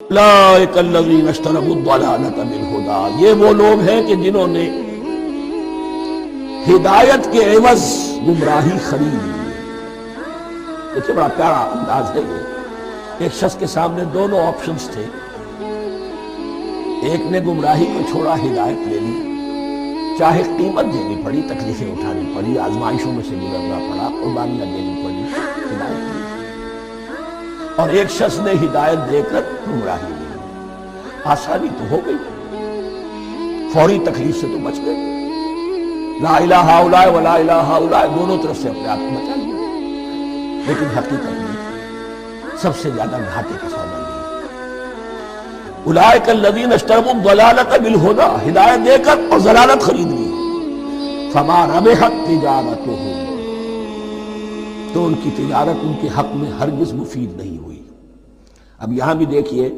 اولئک الذین اشتروا الضلالۃ بالہدی، یہ وہ لوگ ہیں کہ جنہوں نے ہدایت کے عوض گمراہی خرید لی۔ دیکھیے بڑا پیارا انداز ہے یہ۔ ایک شخص کے سامنے دونوں آپشنز تھے، ایک نے گمراہی کو چھوڑا، ہدایت لے لی، چاہے قیمت دینی پڑی، تکلیفیں اٹھانی پڑی، آزمائشوں میں سے گزرنا پڑا، قربانیاں دینی پڑی، ہدایت لی۔ اور ایک شخص نے ہدایت دے کر گمراہی لی۔ آسانی تو ہو گئی، فوری تکلیف سے تو بچ گئے، لا الہ الا ولا الہ الا، دونوں طرف سے اپنے آپ کو بچا لیا۔ لیکن حقیقت میں سب سے زیادہ گھاٹے کا سودا یہ، اولئک الذین اشتروا الضلالۃ بالہدی، ہدایت دے کر اور ضلالت خرید لی، فما ربحت تجارتہم، تو ان کی تجارت ان کے حق میں ہرگز مفید نہیں ہوئی۔ اب یہاں بھی دیکھیے